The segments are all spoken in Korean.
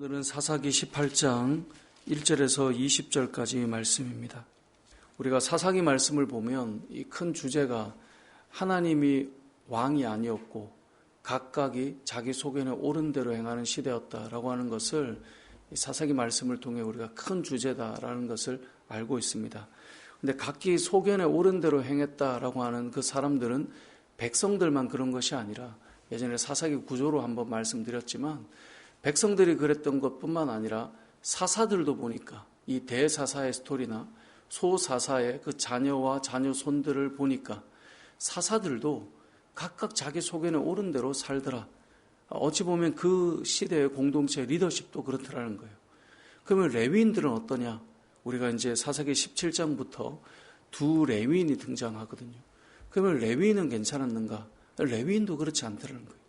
오늘은 사사기 18장 1절에서 20절까지 말씀입니다. 우리가 사사기 말씀을 보면 이 큰 주제가 하나님이 왕이 아니었고 각각이 자기 소견에 옳은 대로 행하는 시대였다라고 하는 것을 이 사사기 말씀을 통해 우리가 큰 주제다라는 것을 알고 있습니다. 근데 각기 소견에 옳은 대로 행했다라고 하는 그 사람들은 백성들만 그런 것이 아니라 예전에 사사기 구조로 한번 말씀드렸지만 백성들이 그랬던 것뿐만 아니라 사사들도 보니까 이 대사사의 스토리나 소사사의 그 자녀와 자녀 손들을 보니까 사사들도 각각 자기 소견에 옳은 대로 살더라. 어찌 보면 그 시대의 공동체 리더십도 그렇더라는 거예요. 그러면 레위인들은 어떠냐? 우리가 이제 사사기 17장부터 두 레위인이 등장하거든요. 그러면 레위인은 괜찮았는가? 레위인도 그렇지 않더라는 거예요.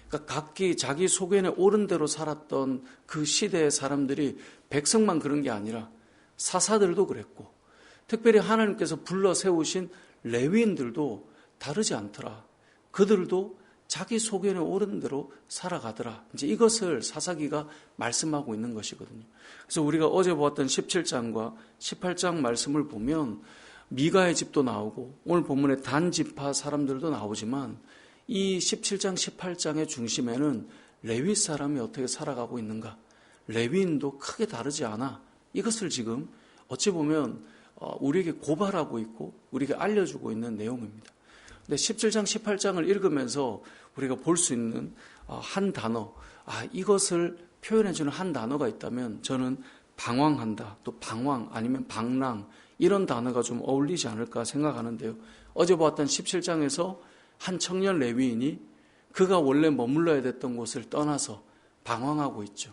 그러니까 각기 자기 소견에 옳은 대로 살았던 그 시대의 사람들이 백성만 그런 게 아니라 사사들도 그랬고 특별히 하나님께서 불러 세우신 레위인들도 다르지 않더라. 그들도 자기 소견에 옳은 대로 살아가더라. 이제 이것을 사사기가 말씀하고 있는 것이거든요. 그래서 우리가 어제 보았던 17장과 18장 말씀을 보면 미가의 집도 나오고 오늘 본문에 단 지파 사람들도 나오지만 이 17장, 18장의 중심에는 레위 사람이 어떻게 살아가고 있는가? 레위인도 크게 다르지 않아. 이것을 지금 어찌 보면 우리에게 고발하고 있고 우리에게 알려주고 있는 내용입니다. 근데 17장, 18장을 읽으면서 우리가 볼 수 있는 한 단어, 이것을 표현해주는 한 단어가 있다면 저는 방황한다, 또 방황 아니면 방랑 이런 단어가 좀 어울리지 않을까 생각하는데요. 어제 보았던 17장에서 한 청년 레위인이 그가 원래 머물러야 됐던 곳을 떠나서 방황하고 있죠.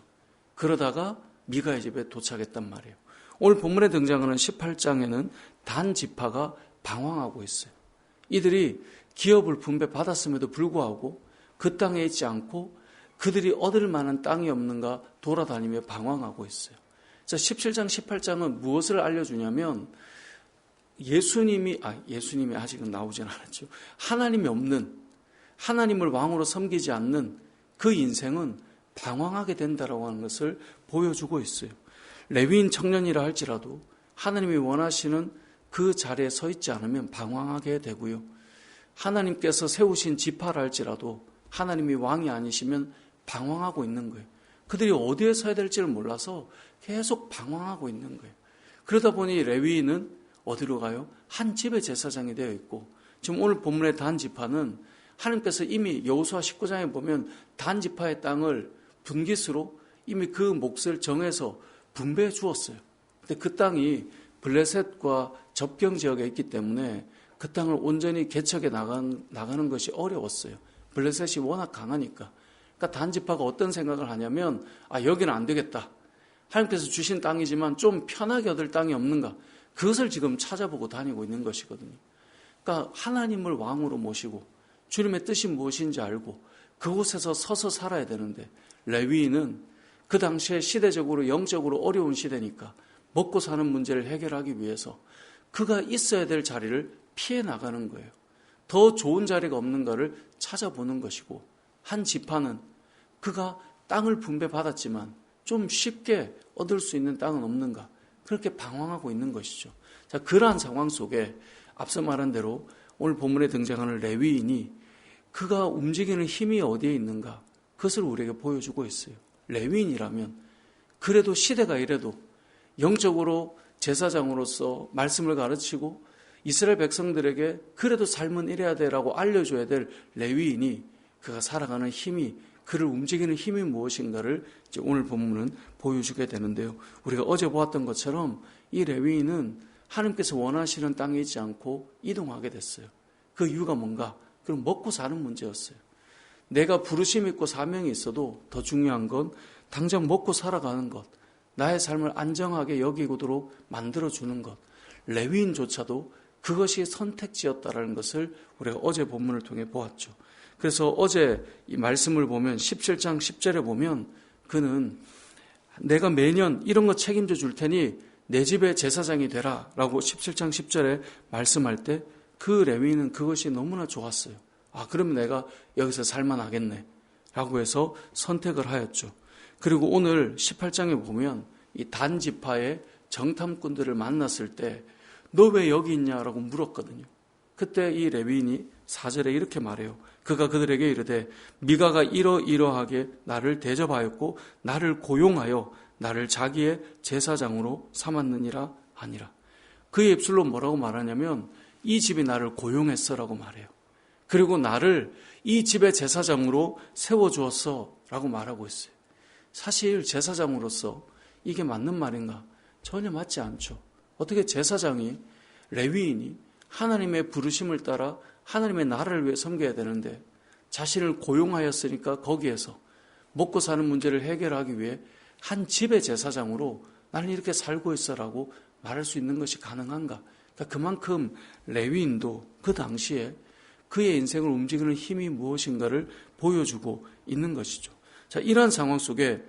그러다가 미가의 집에 도착했단 말이에요. 오늘 본문에 등장하는 18장에는 단 지파가 방황하고 있어요. 이들이 기업을 분배받았음에도 불구하고 그 땅에 있지 않고 그들이 얻을 만한 땅이 없는가 돌아다니며 방황하고 있어요. 자, 17장, 18장은 무엇을 알려주냐면 예수님이 아직은 나오진 않았죠. 하나님이 없는, 하나님을 왕으로 섬기지 않는 그 인생은 방황하게 된다라고 하는 것을 보여주고 있어요. 레위인 청년이라 할지라도 하나님이 원하시는 그 자리에 서 있지 않으면 방황하게 되고요. 하나님께서 세우신 지파라 할지라도 하나님이 왕이 아니시면 방황하고 있는 거예요. 그들이 어디에 서야 될지를 몰라서 계속 방황하고 있는 거예요. 그러다 보니 레위인은 어디로 가요? 한 집의 제사장이 되어 있고 지금 오늘 본문의 단 지파는 하나님께서 이미 여호수아 19장에 보면 단 지파의 땅을 분깃으로 이미 그 몫을 정해서 분배해 주었어요. 근데 그 땅이 블레셋과 접경 지역에 있기 때문에 그 땅을 온전히 개척해 나가는 것이 어려웠어요. 블레셋이 워낙 강하니까. 그러니까 단 지파가 어떤 생각을 하냐면 여기는 안 되겠다. 하나님께서 주신 땅이지만 좀 편하게 얻을 땅이 없는가. 그것을 지금 찾아보고 다니고 있는 것이거든요. 그러니까 하나님을 왕으로 모시고 주님의 뜻이 무엇인지 알고 그곳에서 서서 살아야 되는데 레위인은 그 당시에 시대적으로 영적으로 어려운 시대니까 먹고 사는 문제를 해결하기 위해서 그가 있어야 될 자리를 피해 나가는 거예요. 더 좋은 자리가 없는가를 찾아보는 것이고 한 지파는 그가 땅을 분배받았지만 좀 쉽게 얻을 수 있는 땅은 없는가 그렇게 방황하고 있는 것이죠. 자, 그러한 상황 속에 앞서 말한 대로 오늘 본문에 등장하는 레위인이 그가 움직이는 힘이 어디에 있는가 그것을 우리에게 보여주고 있어요. 레위인이라면 그래도 시대가 이래도 영적으로 제사장으로서 말씀을 가르치고 이스라엘 백성들에게 그래도 삶은 이래야 되라고 알려줘야 될 레위인이 그가 살아가는 힘이 그를 움직이는 힘이 무엇인가를 이제 오늘 본문은 보여주게 되는데요. 우리가 어제 보았던 것처럼 이 레위인은 하나님께서 원하시는 땅에 있지 않고 이동하게 됐어요. 그 이유가 뭔가? 그럼 먹고 사는 문제였어요. 내가 부르심 있고 사명이 있어도 더 중요한 건 당장 먹고 살아가는 것, 나의 삶을 안정하게 여기도록 만들어주는 것, 레위인조차도 그것이 선택지였다라는 것을 우리가 어제 본문을 통해 보았죠. 그래서 어제 이 말씀을 보면 17장 10절에 보면 그는 내가 매년 이런 거 책임져 줄 테니 내 집의 제사장이 되라 라고 17장 10절에 말씀할 때 그 레위인은 그것이 너무나 좋았어요. 그러면 내가 여기서 살만하겠네 라고 해서 선택을 하였죠. 그리고 오늘 18장에 보면 이 단 지파의 정탐꾼들을 만났을 때 너 왜 여기 있냐라고 물었거든요. 그때 이 레위인이 4절에 이렇게 말해요. 그가 그들에게 이르되 미가가 이러이러하게 나를 대접하였고 나를 고용하여 나를 자기의 제사장으로 삼았느니라 하니라. 그의 입술로 뭐라고 말하냐면 이 집이 나를 고용했어라고 말해요. 그리고 나를 이 집의 제사장으로 세워주었어라고 말하고 있어요. 사실 제사장으로서 이게 맞는 말인가? 전혀 맞지 않죠. 어떻게 제사장이, 레위인이 하나님의 부르심을 따라 하나님의 나라를 위해 섬겨야 되는데 자신을 고용하였으니까 거기에서 먹고 사는 문제를 해결하기 위해 한 집의 제사장으로 나는 이렇게 살고 있어라고 말할 수 있는 것이 가능한가? 그러니까 그만큼 레위인도 그 당시에 그의 인생을 움직이는 힘이 무엇인가를 보여주고 있는 것이죠. 자, 이러한 상황 속에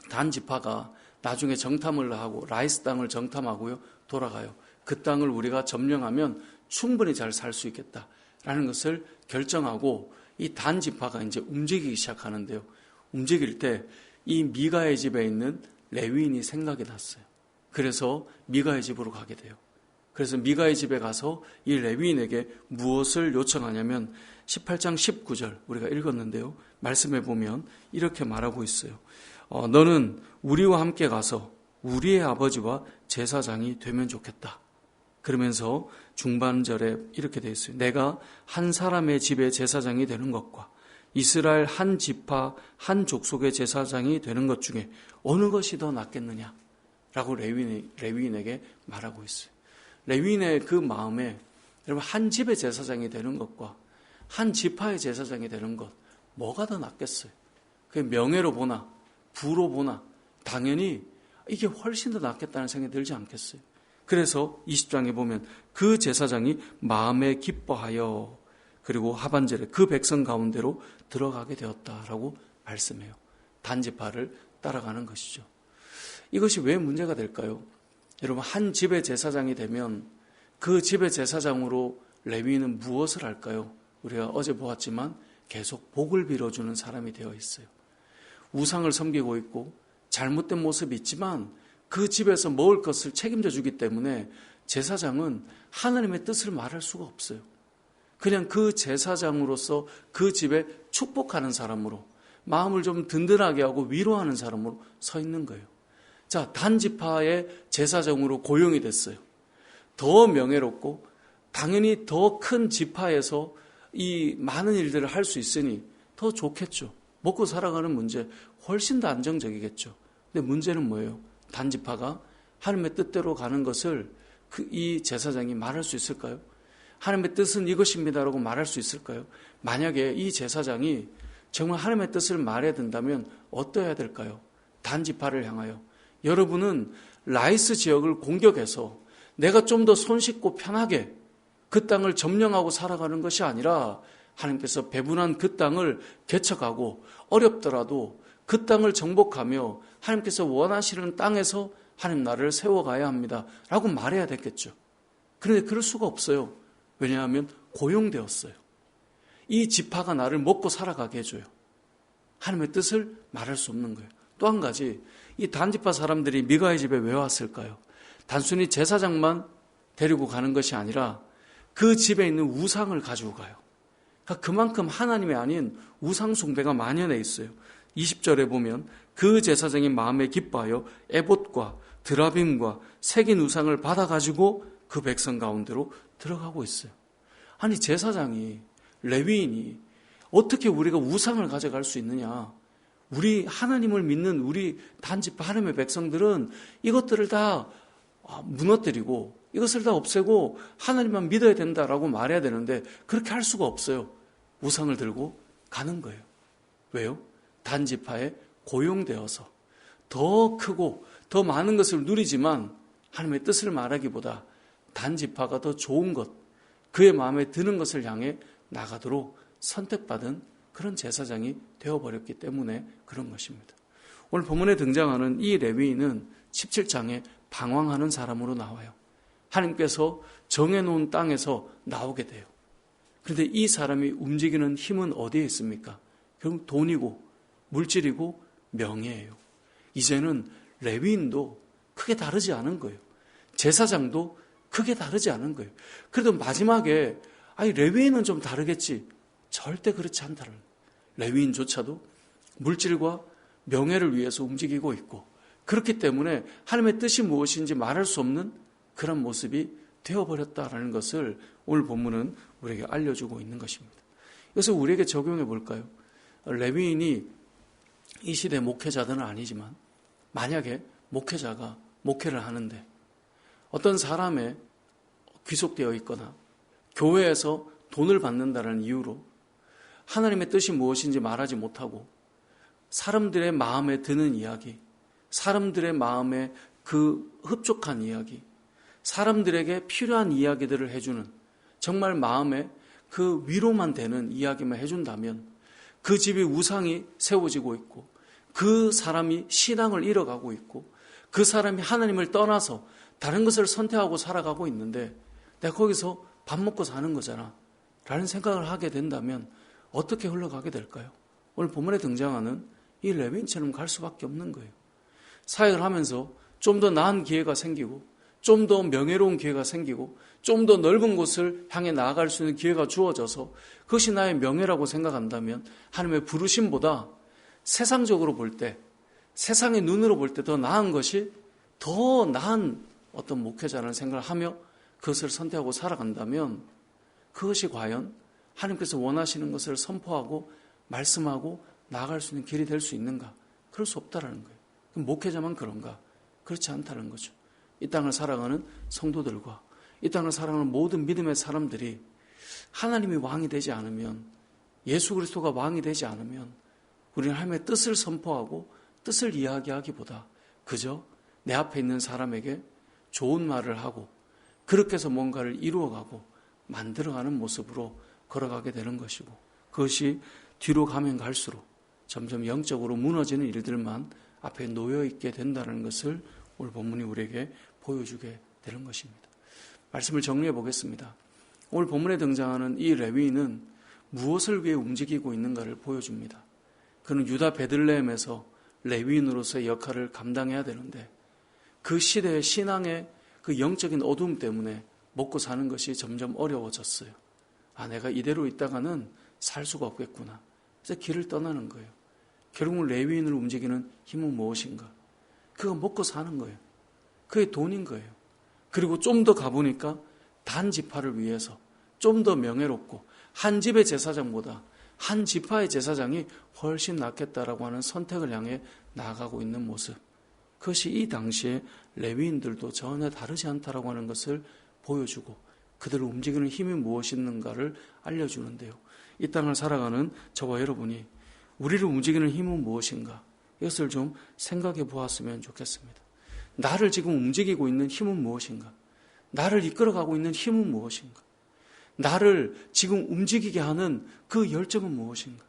단 지파가 나중에 정탐을 하고 라이스 땅을 정탐하고요 돌아가요. 그 땅을 우리가 점령하면 충분히 잘 살 수 있겠다라는 것을 결정하고 이 단 지파가 이제 움직이기 시작하는데요. 움직일 때 이 미가의 집에 있는 레위인이 생각이 났어요. 그래서 미가의 집으로 가게 돼요. 그래서 미가의 집에 가서 이 레위인에게 무엇을 요청하냐면 18장 19절 우리가 읽었는데요. 말씀해 보면 이렇게 말하고 있어요. 너는 우리와 함께 가서 우리의 아버지와 제사장이 되면 좋겠다. 그러면서 중반절에 이렇게 되어 있어요. 내가 한 사람의 집의 제사장이 되는 것과 이스라엘 한 지파 한 족속의 제사장이 되는 것 중에 어느 것이 더 낫겠느냐? 라고 레위인에게 말하고 있어요. 레위인의 그 마음에 여러분 한 집의 제사장이 되는 것과 한 지파의 제사장이 되는 것 뭐가 더 낫겠어요? 그 명예로 보나 부로 보나 당연히 이게 훨씬 더 낫겠다는 생각이 들지 않겠어요? 그래서 20장에 보면 그 제사장이 마음에 기뻐하여 그리고 하반절에 그 백성 가운데로 들어가게 되었다라고 말씀해요. 단지파를 따라가는 것이죠. 이것이 왜 문제가 될까요? 여러분 한 집의 제사장이 되면 그 집의 제사장으로 레위인은 무엇을 할까요? 우리가 어제 보았지만 계속 복을 빌어주는 사람이 되어 있어요. 우상을 섬기고 있고 잘못된 모습이 있지만 그 집에서 먹을 것을 책임져 주기 때문에 제사장은 하나님의 뜻을 말할 수가 없어요. 그냥 그 제사장으로서 그 집에 축복하는 사람으로 마음을 좀 든든하게 하고 위로하는 사람으로 서 있는 거예요. 자, 단지파의 제사장으로 고용이 됐어요. 더 명예롭고 당연히 더 큰 지파에서 이 많은 일들을 할 수 있으니 더 좋겠죠. 먹고 살아가는 문제 훨씬 더 안정적이겠죠. 근데 문제는 뭐예요? 단지파가 하나님의 뜻대로 가는 것을 이 제사장이 말할 수 있을까요? 하나님의 뜻은 이것입니다라고 말할 수 있을까요? 만약에 이 제사장이 정말 하나님의 뜻을 말해야 된다면 어떠해야 될까요? 단지파를 향하여 여러분은 라이스 지역을 공격해서 내가 좀 더 손쉽고 편하게 그 땅을 점령하고 살아가는 것이 아니라 하나님께서 배분한 그 땅을 개척하고 어렵더라도 그 땅을 정복하며 하나님께서 원하시는 땅에서 하나님 나라를 세워가야 합니다 라고 말해야 됐겠죠. 그런데 그럴 수가 없어요. 왜냐하면 고용되었어요. 이 지파가 나를 먹고 살아가게 해줘요. 하나님의 뜻을 말할 수 없는 거예요. 또 한 가지, 이 단지파 사람들이 미가의 집에 왜 왔을까요? 단순히 제사장만 데리고 가는 것이 아니라 그 집에 있는 우상을 가지고 가요. 그러니까 그만큼 하나님이 아닌 우상 숭배가 만연해 있어요. 20절에 보면 그 제사장이 마음에 기뻐하여 에봇과 드라빔과 새긴 우상을 받아가지고 그 백성 가운데로 들어가고 있어요. 아니 제사장이 레위인이 어떻게 우리가 우상을 가져갈 수 있느냐. 우리 하나님을 믿는 우리 단지파 하나님의 백성들은 이것들을 다 무너뜨리고 이것을 다 없애고 하나님만 믿어야 된다라고 말해야 되는데 그렇게 할 수가 없어요. 우상을 들고 가는 거예요. 왜요? 단지파에 고용되어서 더 크고 더 많은 것을 누리지만 하나님의 뜻을 말하기보다 단지파가 더 좋은 것, 그의 마음에 드는 것을 향해 나가도록 선택받은 그런 제사장이 되어버렸기 때문에 그런 것입니다. 오늘 본문에 등장하는 이 레위인은 17장에 방황하는 사람으로 나와요. 하나님께서 정해놓은 땅에서 나오게 돼요. 그런데 이 사람이 움직이는 힘은 어디에 있습니까? 결국 돈이고 물질이고 명예예요. 이제는 레위인도 크게 다르지 않은 거예요. 제사장도 크게 다르지 않은 거예요. 그래도 마지막에 레위인은 좀 다르겠지. 절대 그렇지 않다는 거예요. 레위인조차도 물질과 명예를 위해서 움직이고 있고, 그렇기 때문에 하나님의 뜻이 무엇인지 말할 수 없는 그런 모습이 되어버렸다라는 것을 오늘 본문은 우리에게 알려주고 있는 것입니다. 그래서 우리에게 적용해 볼까요? 레위인이 이 시대 목회자들은 아니지만 만약에 목회자가 목회를 하는데 어떤 사람에 귀속되어 있거나 교회에서 돈을 받는다는 이유로 하나님의 뜻이 무엇인지 말하지 못하고 사람들의 마음에 드는 이야기, 사람들의 마음에 그 흡족한 이야기, 사람들에게 필요한 이야기들을 해주는, 정말 마음에 그 위로만 되는 이야기만 해준다면 그 집이 우상이 세워지고 있고, 그 사람이 신앙을 잃어가고 있고, 그 사람이 하나님을 떠나서 다른 것을 선택하고 살아가고 있는데 내가 거기서 밥 먹고 사는 거잖아 라는 생각을 하게 된다면 어떻게 흘러가게 될까요? 오늘 본문에 등장하는 이 레위인처럼 갈 수밖에 없는 거예요. 사역을 하면서 좀 더 나은 기회가 생기고, 좀 더 명예로운 기회가 생기고, 좀 더 넓은 곳을 향해 나아갈 수 있는 기회가 주어져서 그것이 나의 명예라고 생각한다면 하나님의 부르심보다 세상적으로 볼 때, 세상의 눈으로 볼 때 더 나은 것이 더 나은 어떤 목회자라는 생각을 하며 그것을 선택하고 살아간다면 그것이 과연 하나님께서 원하시는 것을 선포하고 말씀하고 나아갈 수 있는 길이 될 수 있는가? 그럴 수 없다라는 거예요. 그럼 목회자만 그런가? 그렇지 않다는 거죠. 이 땅을 살아가는 성도들과 이 땅을 살아가는 모든 믿음의 사람들이 하나님이 왕이 되지 않으면, 예수 그리스도가 왕이 되지 않으면 우리는 하나님의 뜻을 선포하고 뜻을 이야기하기보다 그저 내 앞에 있는 사람에게 좋은 말을 하고 그렇게 해서 뭔가를 이루어가고 만들어가는 모습으로 걸어가게 되는 것이고, 그것이 뒤로 가면 갈수록 점점 영적으로 무너지는 일들만 앞에 놓여있게 된다는 것을 오늘 본문이 우리에게 보여주게 되는 것입니다. 말씀을 정리해 보겠습니다. 오늘 본문에 등장하는 이 레위인은 무엇을 위해 움직이고 있는가를 보여줍니다. 그는 유다 베들레헴에서 레위인으로서의 역할을 감당해야 되는데 그 시대의 신앙의 그 영적인 어두움 때문에 먹고 사는 것이 점점 어려워졌어요. 내가 이대로 있다가는 살 수가 없겠구나. 그래서 길을 떠나는 거예요. 결국은 레위인을 움직이는 힘은 무엇인가? 그거 먹고 사는 거예요. 그게 돈인 거예요. 그리고 좀 더 가보니까 단 지파를 위해서 좀 더 명예롭고 한 집의 제사장보다 한 지파의 제사장이 훨씬 낫겠다라고 하는 선택을 향해 나아가고 있는 모습. 그것이 이 당시에 레위인들도 전혀 다르지 않다라고 하는 것을 보여주고 그들을 움직이는 힘이 무엇인가를 알려주는데요. 이 땅을 살아가는 저와 여러분이 우리를 움직이는 힘은 무엇인가? 이것을 좀 생각해 보았으면 좋겠습니다. 나를 지금 움직이고 있는 힘은 무엇인가? 나를 이끌어가고 있는 힘은 무엇인가? 나를 지금 움직이게 하는 그 열정은 무엇인가?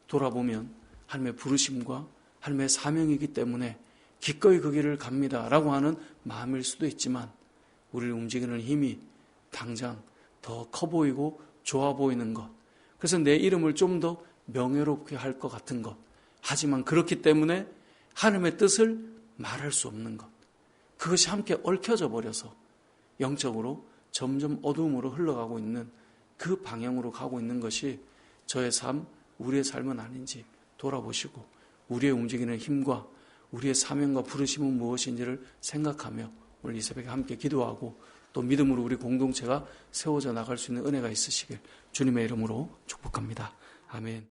돌아보면 하나님의 부르심과 하나님의 사명이기 때문에 기꺼이 그 길을 갑니다라고 하는 마음일 수도 있지만 우리를 움직이는 힘이 당장 더 커 보이고 좋아 보이는 것, 그래서 내 이름을 좀 더 명예롭게 할 것 같은 것, 하지만 그렇기 때문에 하나님의 뜻을 말할 수 없는 것, 그것이 함께 얽혀져 버려서 영적으로 점점 어두움으로 흘러가고 있는 그 방향으로 가고 있는 것이 저의 삶, 우리의 삶은 아닌지 돌아보시고 우리의 움직이는 힘과 우리의 사명과 부르심은 무엇인지를 생각하며 오늘 이 새벽에 함께 기도하고 또 믿음으로 우리 공동체가 세워져 나갈 수 있는 은혜가 있으시길 주님의 이름으로 축복합니다. 아멘.